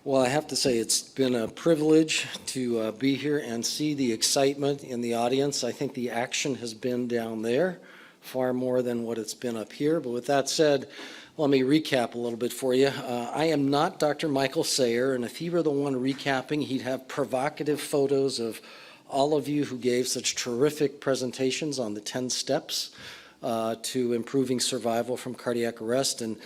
Well, I have to say it's been a privilege to be here and see the excitement in the audience. I think the action has been down there far more than what it's been up here. But with that said, let me recap a little bit for you. I am not Dr. Michael Sayer, and if he were the one recapping, he'd have provocative photos of all of you who gave such terrific presentations on the 10 steps to improving survival from cardiac arrest. And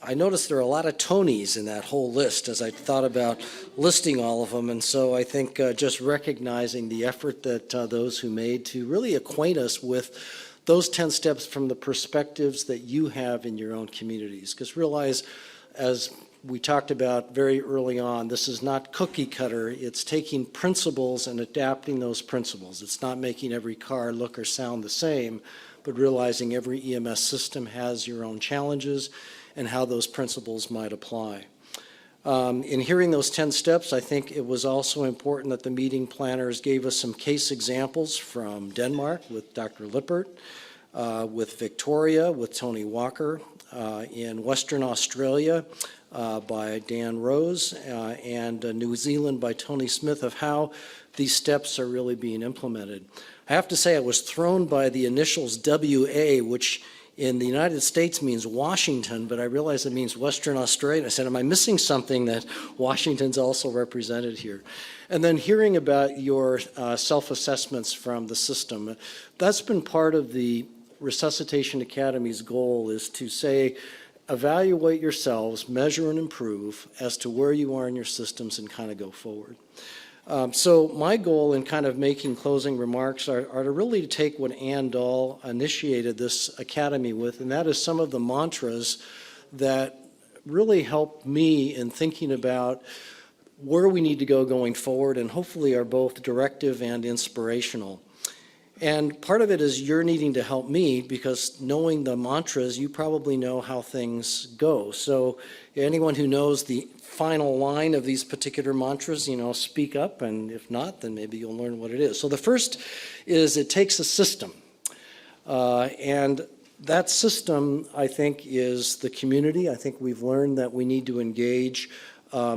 I noticed there are a lot of Tonys in that whole list as I thought about listing all of them, and so I think just recognizing the effort that those who made to really acquaint us with those 10 steps from the perspectives that you have in your own communities. Because realize, as we talked about very early on, this is not cookie cutter, it's taking principles and adapting those principles. It's not making every car look or sound the same, but realizing every EMS system has your own challenges and how those principles might apply. In hearing those 10 steps, I think it was also important that the meeting planners gave us some case examples from Denmark with Dr. Lippert, with Victoria, with Tony Walker, in Western Australia by Dan Rose, and New Zealand by Tony Smith, of how these steps are really being implemented. I have to say I was thrown by the initials WA, which in the United States means Washington, but I realized it means Western Australia. I said, am I missing something that Washington's also represented here? And then hearing about your self-assessments from the system, that's been part of the Resuscitation Academy's goal, is to say, evaluate yourselves, measure and improve as to where you are in your systems and kind of go forward. So my goal in kind of making closing remarks are to really take what Ann Dahl initiated this academy with, and that is some of the mantras that really help me in thinking about where we need to go going forward, and hopefully are both directive and inspirational. And part of it is you're needing to help me, because knowing the mantras, you probably know how things go. So anyone who knows the final line of these particular mantras, speak up, and if not, then maybe you'll learn what it is. So the first is it takes a system. And that system, I think, is the community. I think we've learned that we need to engage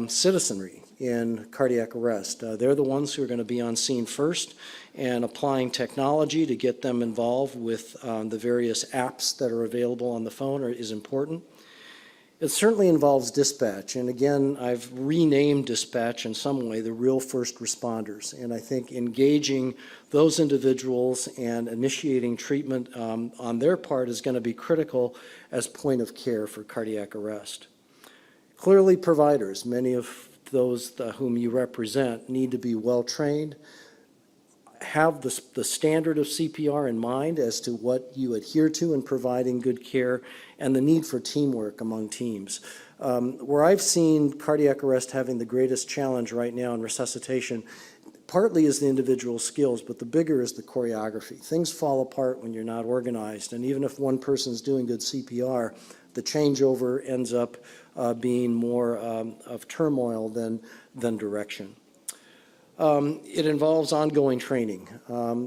citizenry in cardiac arrest. They're the ones who are going to be on scene first, and applying technology to get them involved with the various apps that are available on the phone is important. It certainly involves dispatch, and again, I've renamed dispatch in some way the real first responders, and I think engaging those individuals and initiating treatment on their part is going to be critical as point of care for cardiac arrest. Clearly, providers, many of those whom you represent, need to be well trained, have the standard of CPR in mind as to what you adhere to in providing good care, and the need for teamwork among teams. Where I've seen cardiac arrest having the greatest challenge right now in resuscitation, partly is the individual skills, but the bigger is the choreography. Things fall apart when you're not organized, and even if one person's doing good CPR, the changeover ends up being more of turmoil than direction. It involves ongoing training.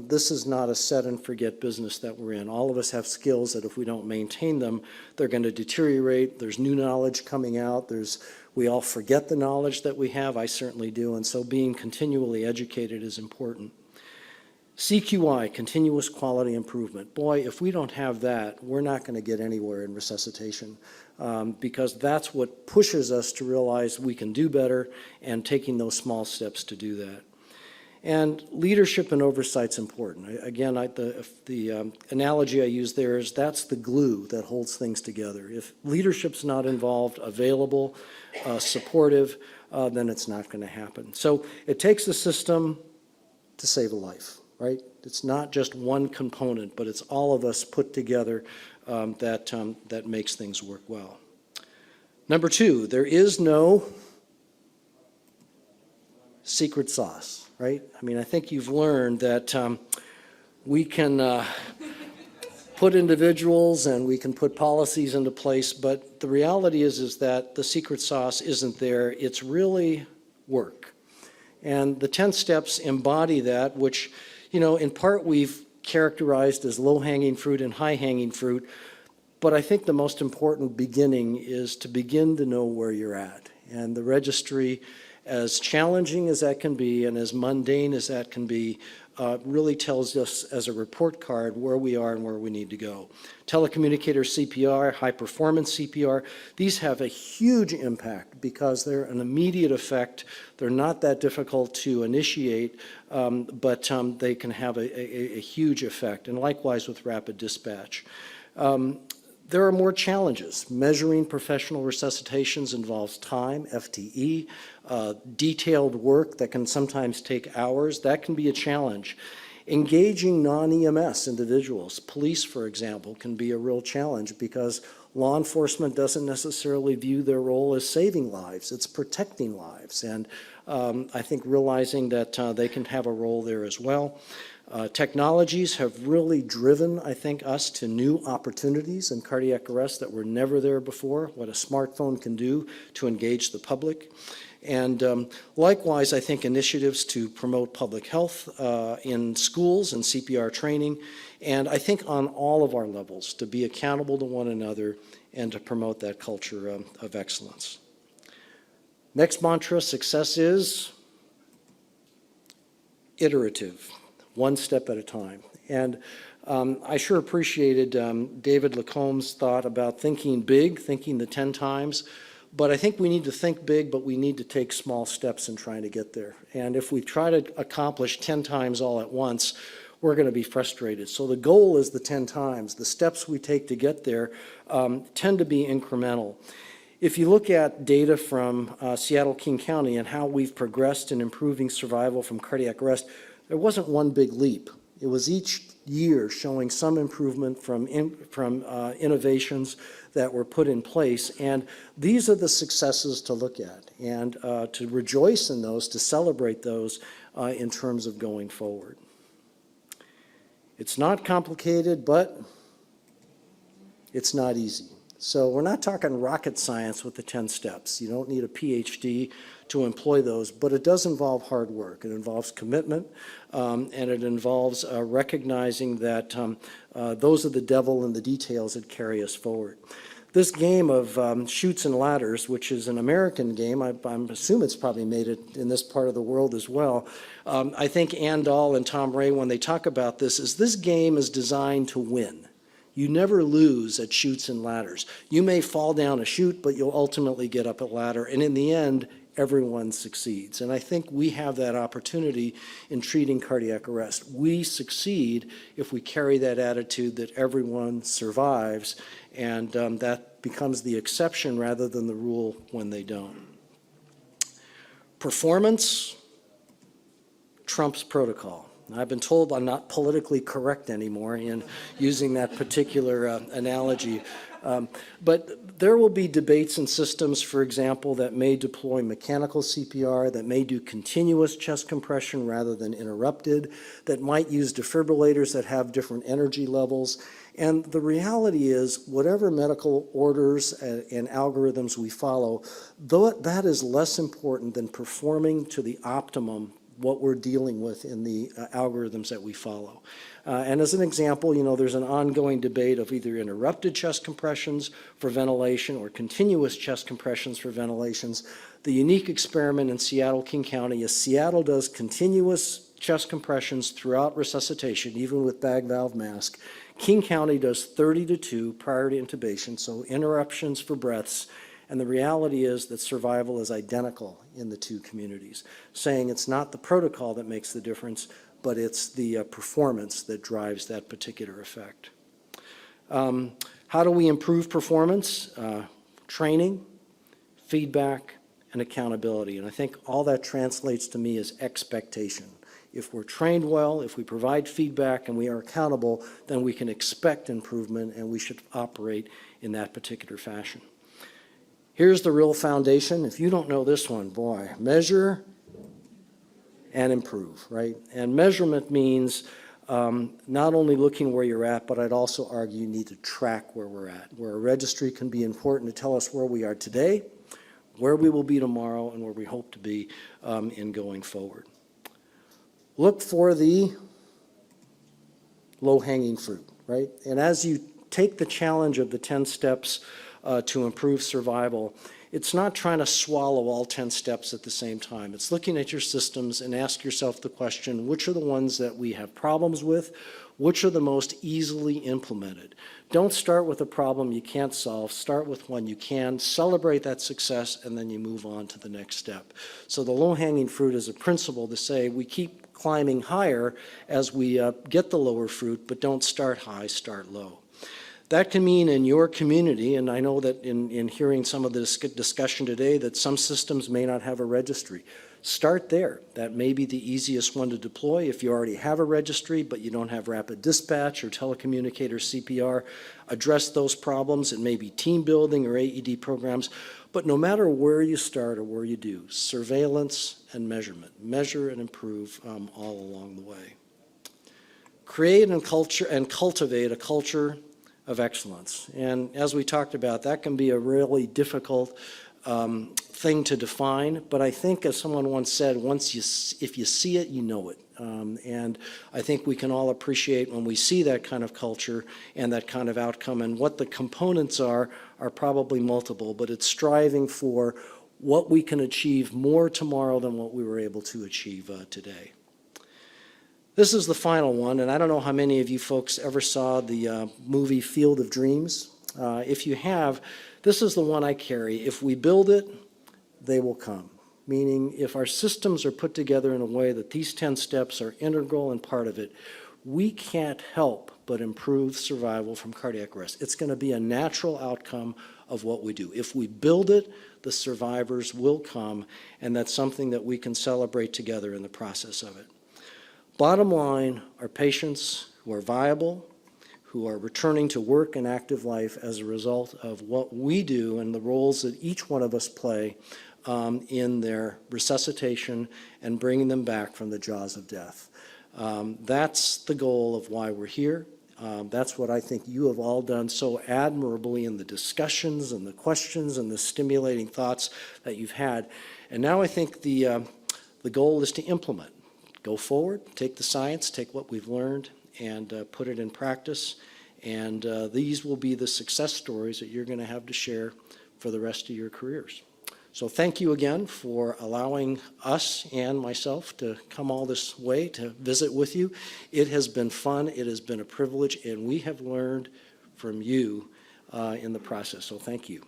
This is not a set and forget business that we're in. All of us have skills that if we don't maintain them, they're going to deteriorate. There's new knowledge coming out. We all forget the knowledge that we have. I certainly do. And so being continually educated is important. CQI, continuous quality improvement. Boy, if we don't have that, we're not going to get anywhere in resuscitation, because that's what pushes us to realize we can do better, and taking those small steps to do that. And leadership and oversight's important. Again, the analogy I use there is that's the glue that holds things together. If leadership's not involved, available, supportive, then it's not going to happen. So it takes a system to save a life. Right? It's not just one component, but it's all of us put together that makes things work well. Number two, there is no secret sauce, right? I mean, I think you've learned that we can put individuals and we can put policies into place, but the reality is that the secret sauce isn't there. It's really work. And the 10 steps embody that, which in part we've characterized as low-hanging fruit and high-hanging fruit, but I think the most important beginning is to begin to know where you're at. And the registry, as challenging as that can be and as mundane as that can be, really tells us as a report card where we are and where we need to go. Telecommunicator CPR, high-performance CPR, these have a huge impact because they're an immediate effect. They're not that difficult to initiate, but they can have a huge effect, and likewise with rapid dispatch. There are more challenges. Measuring professional resuscitations involves time, FTE, detailed work that can sometimes take hours. That can be a challenge. Engaging non-EMS individuals, police, for example, can be a real challenge because law enforcement doesn't necessarily view their role as saving lives. It's protecting lives. And I think realizing that they can have a role there as well. Technologies have really driven, I think, us to new opportunities in cardiac arrest that were never there before, what a smartphone can do to engage the public. And likewise, I think initiatives to promote public health in schools and CPR training, and I think on all of our levels to be accountable to one another and to promote that culture of excellence. Next mantra, success is iterative. One step at a time. And I sure appreciated David Lacombe's thought about thinking big, thinking the 10 times. But I think we need to think big, but we need to take small steps in trying to get there. And if we try to accomplish 10 times all at once, we're going to be frustrated. So the goal is the 10 times. The steps we take to get there tend to be incremental. If you look at data from Seattle-King County and how we've progressed in improving survival from cardiac arrest, there wasn't one big leap. It was each year showing some improvement from innovations that were put in place. And these are the successes to look at and to rejoice in those, to celebrate those in terms of going forward. It's not complicated, but it's not easy. So we're not talking rocket science with the 10 steps. You don't need a PhD to employ those, but it does involve hard work. It involves commitment, and it involves recognizing that those are the devil in the details that carry us forward. This game of chutes and ladders, which is an American game, I assume it's probably made it in this part of the world as well. I think Ann Dahl and Tom Ray, when they talk about this game is designed to win. You never lose at chutes and ladders. You may fall down a chute, but you'll ultimately get up a ladder. And in the end, everyone succeeds. And I think we have that opportunity in treating cardiac arrest. We succeed if we carry that attitude that everyone survives, and that becomes the exception rather than the rule when they don't. Performance trumps protocol. I've been told I'm not politically correct anymore in using that particular analogy. But there will be debates in systems, for example, that may deploy mechanical CPR, that may do continuous chest compression rather than interrupted, that might use defibrillators that have different energy levels. And the reality is, whatever medical orders and algorithms we follow, that is less important than performing to the optimum what we're dealing with in the algorithms that we follow. And as an example, there's an ongoing debate of either interrupted chest compressions for ventilation or continuous chest compressions for ventilations. The unique experiment in Seattle-King County is Seattle does continuous chest compressions throughout resuscitation, even with bag valve mask. King County does 30-2 prior to intubation, so interruptions for breaths. And the reality is that survival is identical in the two communities, saying it's not the protocol that makes the difference, but it's the performance that drives that particular effect. How do we improve performance? Training, feedback, and accountability. And I think all that translates to me as expectation. If we're trained well, if we provide feedback and we are accountable, then we can expect improvement, and we should operate in that particular fashion. Here's the real foundation. If you don't know this one, boy, measure and improve, right? And measurement means not only looking where you're at, but I'd also argue you need to track where we're at, where a registry can be important to tell us where we are today, where we will be tomorrow, and where we hope to be in going forward. Look for the low-hanging fruit, right? And as you take the challenge of the 10 steps to improve survival, it's not trying to swallow all 10 steps at the same time. It's looking at your systems and ask yourself the question, which are the ones that we have problems with? Which are the most easily implemented? Don't start with a problem you can't solve. Start with one you can. Celebrate that success, and then you move on to the next step. So the low-hanging fruit is a principle to say we keep climbing higher as we get the lower fruit, but don't start high, start low. That can mean in your community, and I know that in hearing some of this discussion today that some systems may not have a registry. Start there. That may be the easiest one to deploy. If you already have a registry but you don't have rapid dispatch or telecommunicator CPR, address those problems. It may be team building or AED programs. But no matter where you start or where you do, surveillance and measurement. Measure and improve all along the way. Create and cultivate a culture of excellence. And as we talked about, that can be a really difficult thing to define, but I think, as someone once said, if you see it, you know it. And I think we can all appreciate when we see that kind of culture and that kind of outcome, and what the components are probably multiple, but it's striving for what we can achieve more tomorrow than what we were able to achieve today. This is the final one, and I don't know how many of you folks ever saw the movie Field of Dreams. If you have, this is the one I carry. If we build it, they will come. Meaning, if our systems are put together in a way that these 10 steps are integral and part of it, we can't help but improve survival from cardiac arrest. It's going to be a natural outcome of what we do. If we build it, the survivors will come, and that's something that we can celebrate together in the process of it. Bottom line, our patients who are viable, who are returning to work and active life as a result of what we do and the roles that each one of us play in their resuscitation and bringing them back from the jaws of death. That's the goal of why we're here. That's what I think you have all done so admirably in the discussions and the questions and the stimulating thoughts that you've had. And now I think the goal is to implement. Go forward, take the science, take what we've learned, and put it in practice. And these will be the success stories that you're going to have to share for the rest of your careers. So thank you again for allowing us and myself to come all this way to visit with you. It has been fun. It has been a privilege, and we have learned from you in the process. So thank you.